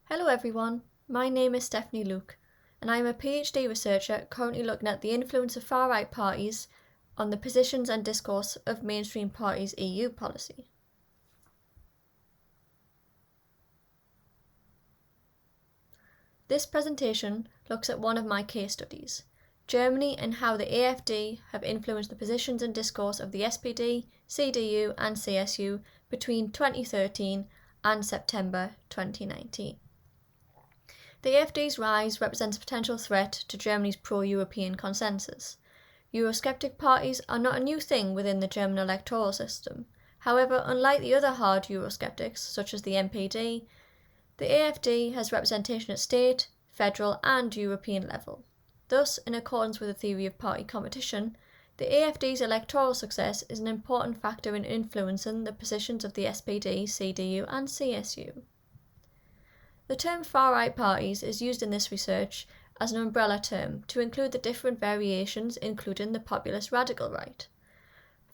Hello everyone, my name is Stephanie Luke, and I am a PhD researcher currently looking at the influence of far-right parties on the positions and discourse of mainstream parties' EU policy. This presentation looks at one of my case studies, Germany and how the AfD have influenced the positions and discourse of the SPD, CDU and CSU between 2013 and September 2019. The AfD's rise represents a potential threat to Germany's pro-European consensus. Eurosceptic parties are not a new thing within the German electoral system. However, unlike the other hard Eurosceptics, such as the NPD, the AfD has representation at state, federal and European level. Thus, in accordance with the theory of party competition, the AfD's electoral success is an important factor in influencing the positions of the SPD, CDU and CSU. The term far-right parties is used in this research as an umbrella term to include the different variations, including the populist radical right.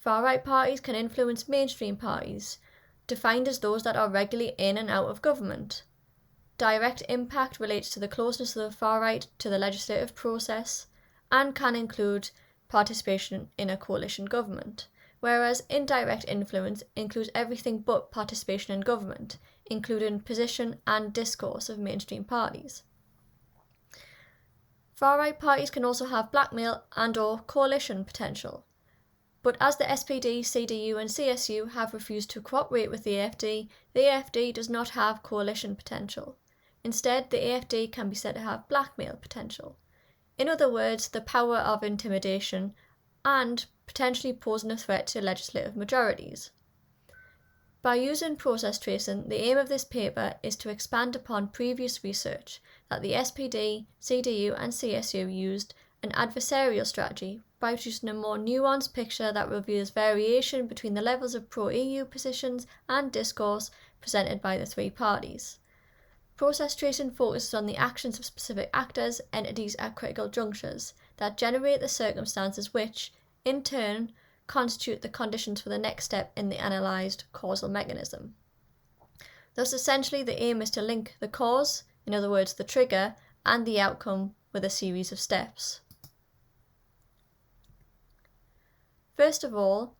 Far-right parties can influence mainstream parties, defined as those that are regularly in and out of government. Direct impact relates to the closeness of the far-right to the legislative process and can include participation in a coalition government, whereas indirect influence includes everything but participation in government, including position and discourse of mainstream parties. Far-right parties can also have blackmail and/or coalition potential, but as the SPD, CDU and CSU have refused to cooperate with the AfD does not have coalition potential. Instead, the AfD can be said to have blackmail potential. In other words, the power of intimidation and potentially posing a threat to legislative majorities. By using process tracing, the aim of this paper is to expand upon previous research that the SPD, CDU and CSU used an adversarial strategy by producing a more nuanced picture that reveals variation between the levels of pro-EU positions and discourse presented by the three parties. Process tracing focuses on the actions of specific actors, entities at critical junctures that generate the circumstances which, in turn, constitute the conditions for the next step in the analysed causal mechanism. Thus, essentially, the aim is to link the cause, in other words, the trigger, and the outcome with a series of steps. First of all,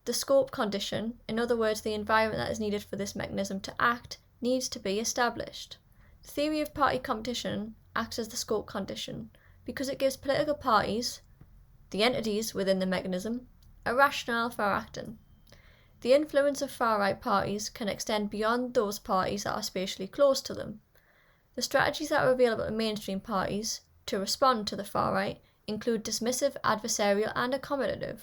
the scope condition, in other words, the environment that is needed for this mechanism to act, needs to be established. The theory of party competition acts as the scope condition because it gives political parties, the entities within the mechanism, a rationale for acting. The influence of far-right parties can extend beyond those parties that are spatially close to them. The strategies that are available to mainstream parties to respond to the far-right include dismissive, adversarial and accommodative.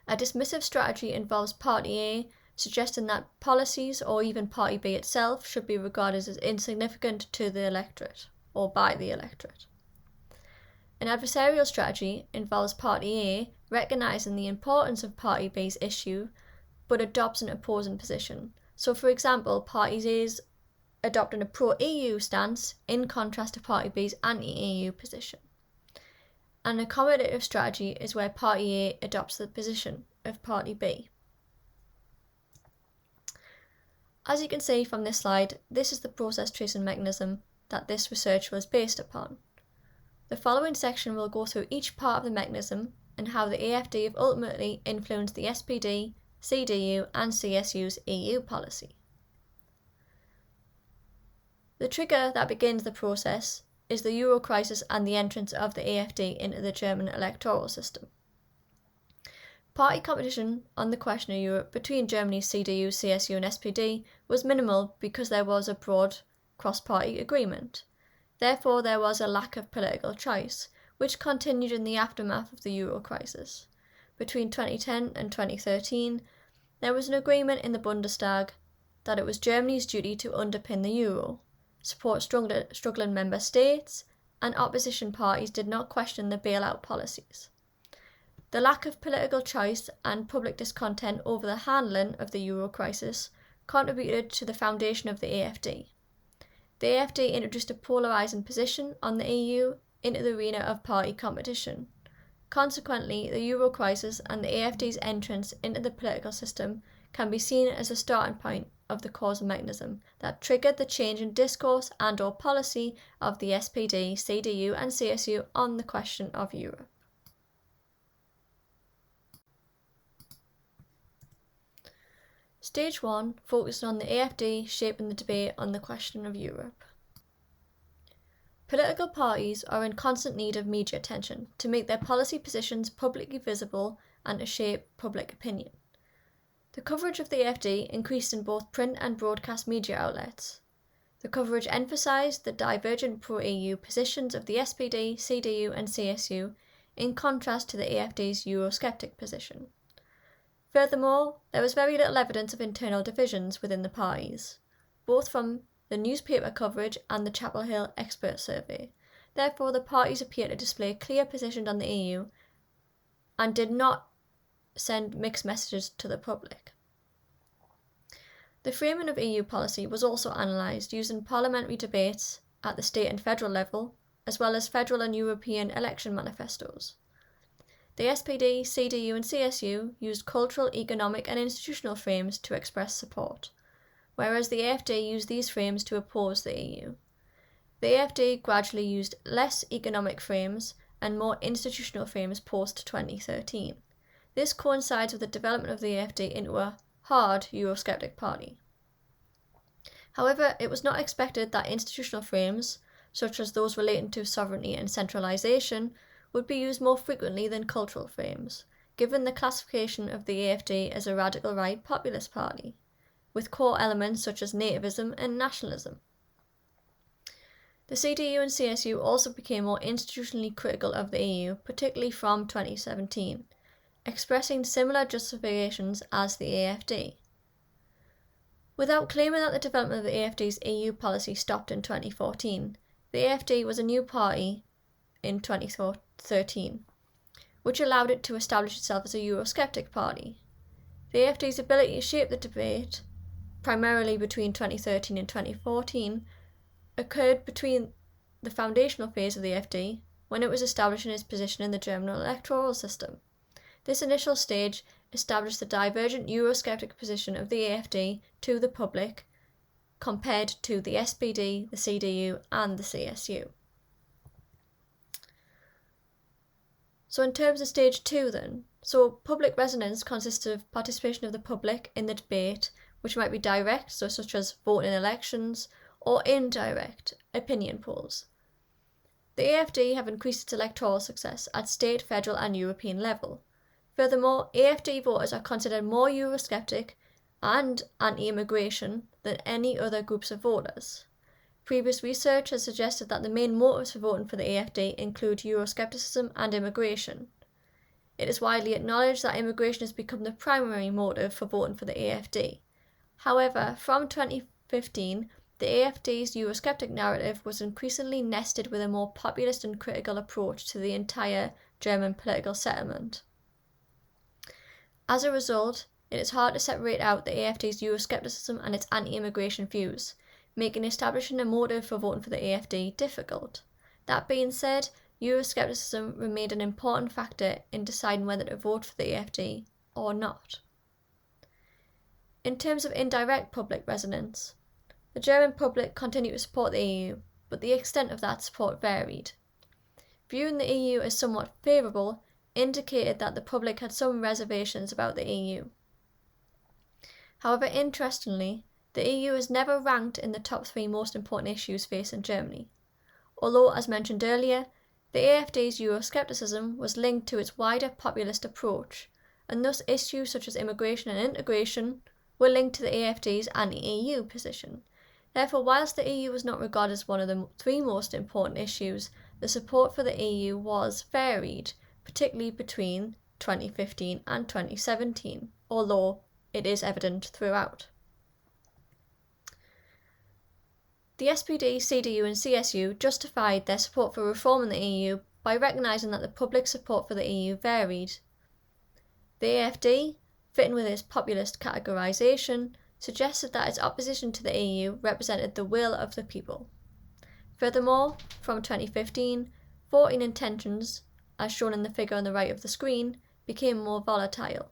A dismissive strategy involves Party A suggesting that policies or even Party B itself should be regarded as insignificant to the electorate or by the electorate. An adversarial strategy involves Party A recognising the importance of Party B's issue but adopts an opposing position. So, for example, Party A's adopting a pro-EU stance in contrast to Party B's anti-EU position. An accommodative strategy is where Party A adopts the position of Party B. As you can see from this slide, this is the process tracing mechanism that this research was based upon. The following section will go through each part of the mechanism and how the AfD have ultimately influenced the SPD, CDU and CSU's EU policy. The trigger that begins the process is the Euro crisis and the entrance of the AfD into the German electoral system. Party competition on the question of Europe between Germany's CDU, CSU and SPD was minimal because there was a broad cross-party agreement. Therefore, there was a lack of political choice, which continued in the aftermath of the Euro crisis. Between 2010 and 2013, there was an agreement in the Bundestag that it was Germany's duty to underpin the Euro, support struggling member states, and opposition parties did not question the bailout policies. The lack of political choice and public discontent over the handling of the Euro crisis contributed to the foundation of the AfD. The AfD introduced a polarising position on the EU into the arena of party competition. Consequently, the Euro crisis and the AfD's entrance into the political system can be seen as a starting point of the causal mechanism that triggered the change in discourse and/or policy of the SPD, CDU and CSU on the question of Europe. Stage 1 focused on the AfD shaping the debate on the question of Europe. Political parties are in constant need of media attention to make their policy positions publicly visible and to shape public opinion. The coverage of the AfD increased in both print and broadcast media outlets. The coverage emphasised the divergent pro-EU positions of the SPD, CDU and CSU in contrast to the AfD's Eurosceptic position. Furthermore, there was very little evidence of internal divisions within the parties, both from the newspaper coverage and the Chapel Hill expert survey. Therefore, the parties appear to display clear positions on the EU and did not send mixed messages to the public. The framing of EU policy was also analysed using parliamentary debates at the state and federal level, as well as federal and European election manifestos. The SPD, CDU and CSU used cultural, economic and institutional frames to express support, whereas the AfD used these frames to oppose the EU. The AfD gradually used less economic frames and more institutional frames post-2013. This coincides with the development of the AfD into a hard Eurosceptic party. However, it was not expected that institutional frames, such as those relating to sovereignty and centralisation, would be used more frequently than cultural frames, given the classification of the AfD as a radical right populist party, with core elements such as nativism and nationalism. The CDU and CSU also became more institutionally critical of the EU, particularly from 2017, expressing similar justifications as the AfD. Without claiming that the development of the AfD's EU policy stopped in 2014, the AfD was a new party in 2013, which allowed it to establish itself as a Eurosceptic party. The AfD's ability to shape the debate, primarily between 2013 and 2014, occurred between the foundational phase of the AfD, when it was establishing its position in the German electoral system. This initial stage established the divergent Eurosceptic position of the AfD to the public compared to the SPD, the CDU and the CSU. So in terms of stage 2 then, public resonance consists of participation of the public in the debate, which might be direct, such as voting in elections, or indirect, opinion polls. The AfD have increased its electoral success at state, federal and European level. Furthermore, AfD voters are considered more Eurosceptic and anti-immigration than any other groups of voters. Previous research has suggested that the main motives for voting for the AfD include Euroscepticism and immigration. It is widely acknowledged that immigration has become the primary motive for voting for the AfD. However, from 2015, the AfD's Eurosceptic narrative was increasingly nested with a more populist and critical approach to the entire German political settlement. As a result, it is hard to separate out the AfD's Euroscepticism and its anti-immigration views, making establishing a motive for voting for the AfD difficult. That being said, Euroscepticism remained an important factor in deciding whether to vote for the AfD or not. In terms of indirect public resonance, the German public continued to support the EU, but the extent of that support varied. Viewing the EU as somewhat favourable indicated that the public had some reservations about the EU. However, interestingly, the EU is never ranked in the top 3 most important issues facing Germany, although, as mentioned earlier, the AfD's Euroscepticism was linked to its wider populist approach, and thus issues such as immigration and integration were linked to the AfD's anti-EU position. Therefore, whilst the EU was not regarded as one of the 3 most important issues, the support for the EU was varied, particularly between 2015 and 2017, although it is evident throughout. The SPD, CDU and CSU justified their support for reforming the EU by recognising that the public support for the EU varied. The AfD, fitting with its populist categorisation, suggested that its opposition to the EU represented the will of the people. Furthermore, from 2015, voting intentions, as shown in the figure on the right of the screen, became more volatile.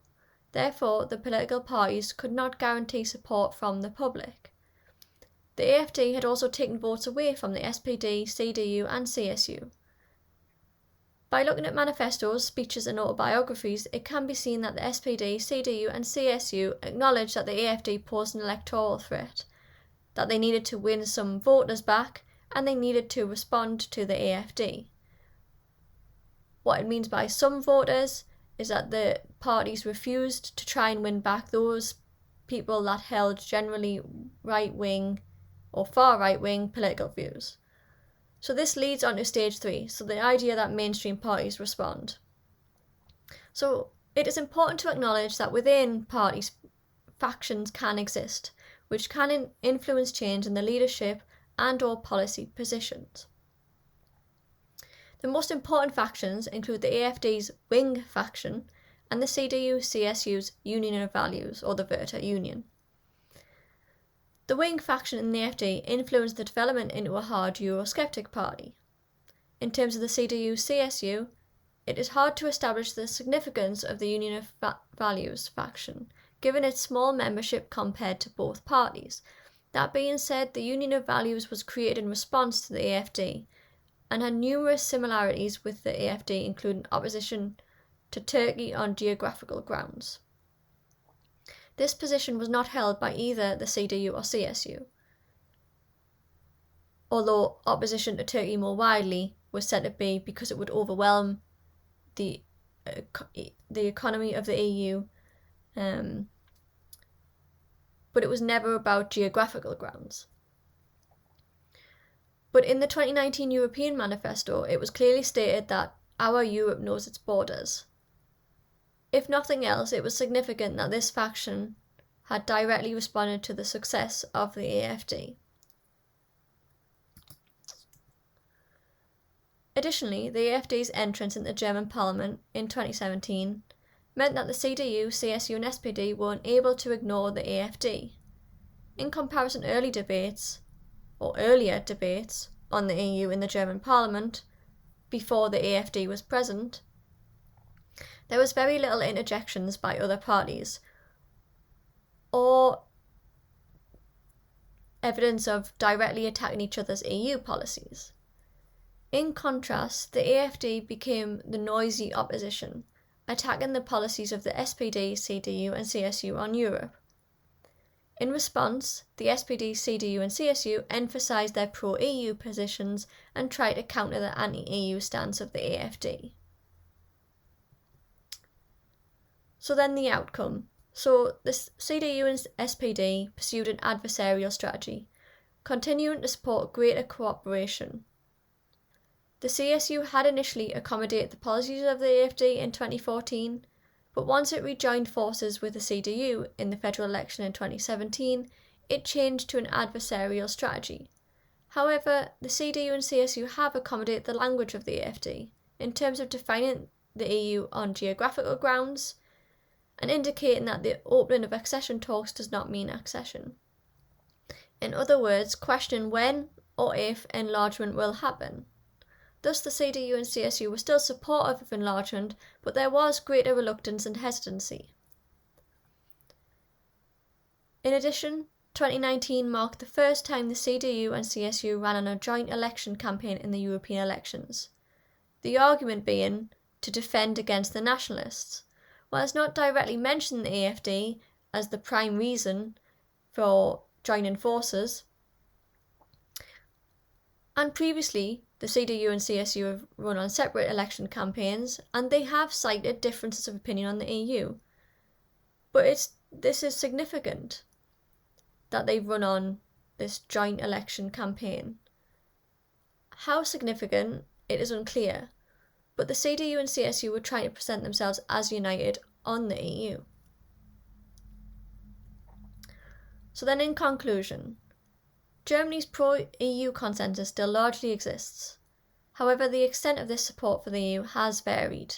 Therefore, the political parties could not guarantee support from the public. The AfD had also taken votes away from the SPD, CDU and CSU. By looking at manifestos, speeches and autobiographies, it can be seen that the SPD, CDU and CSU acknowledged that the AfD posed an electoral threat, that they needed to win some voters back, and they needed to respond to the AfD. What it means by some voters is that the parties refused to try and win back those people that held generally right-wing or far right-wing political views. So this leads on to stage 3, so the idea that mainstream parties respond. So it is important to acknowledge that within parties, factions can exist, which can influence change in the leadership and or policy positions. The most important factions include the AfD's Wing faction and the CDU-CSU's Union of Values, or the Verta Union. The Wing faction in the AfD influenced the development into a hard Eurosceptic party. In terms of the CDU-CSU, it is hard to establish the significance of the Union of Values faction, given its small membership compared to both parties. That being said, the Union of Values was created in response to the AfD and had numerous similarities with the AfD, including opposition to Turkey on geographical grounds. This position was not held by either the CDU or CSU, although opposition to Turkey more widely was said to be because it would overwhelm the economy of the EU, but it was never about geographical grounds. But in the 2019 European Manifesto, it was clearly stated that our Europe knows its borders. If nothing else, it was significant that this faction had directly responded to the success of the AfD. Additionally, the AfD's entrance in the German parliament in 2017 meant that the CDU, CSU and SPD were unable to ignore the AfD. In comparison, earlier debates on the EU in the German parliament, before the AfD was present, there was very little interjections by other parties or evidence of directly attacking each other's EU policies. In contrast, the AfD became the noisy opposition, attacking the policies of the SPD, CDU and CSU on Europe. In response, the SPD, CDU and CSU emphasised their pro-EU positions and tried to counter the anti-EU stance of the AfD. So then the outcome. So the CDU and SPD pursued an adversarial strategy, continuing to support greater cooperation. The CSU had initially accommodated the policies of the AfD in 2014, but once it rejoined forces with the CDU in the federal election in 2017, it changed to an adversarial strategy. However, the CDU and CSU have accommodated the language of the AfD in terms of defining the EU on geographical grounds and indicating that the opening of accession talks does not mean accession. In other words, questioning when or if enlargement will happen. Thus, the CDU and CSU were still supportive of enlargement, but there was greater reluctance and hesitancy. In addition, 2019 marked the first time the CDU and CSU ran on a joint election campaign in the European elections, the argument being to defend against the nationalists. While it's not directly mentioned the AfD as the prime reason for joining forces, and previously the CDU and CSU have run on separate election campaigns and they have cited differences of opinion on the EU. But this is significant that they've run on this joint election campaign. How significant, it is unclear, but the CDU and CSU were trying to present themselves as united on the EU. So then in conclusion, Germany's pro-EU consensus still largely exists. However, the extent of this support for the EU has varied.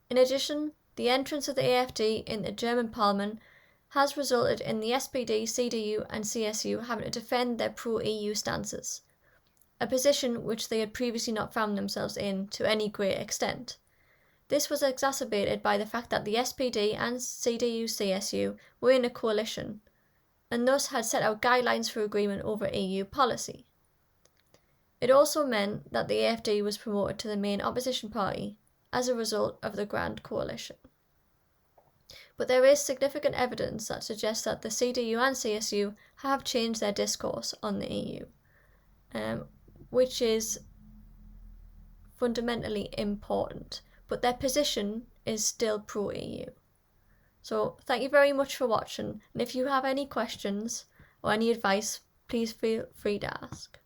In addition, the entrance of the AfD in the German parliament has resulted in the SPD, CDU and CSU having to defend their pro-EU stances, a position which they had previously not found themselves in to any great extent. This was exacerbated by the fact that the SPD and CDU-CSU were in a coalition, and thus had set out guidelines for agreement over EU policy. It also meant that the AfD was promoted to the main opposition party as a result of the Grand Coalition. But there is significant evidence that suggests that the CDU and CSU have changed their discourse on the EU, which is fundamentally important, but their position is still pro-EU. So thank you very much for watching, and if you have any questions or any advice, please feel free to ask.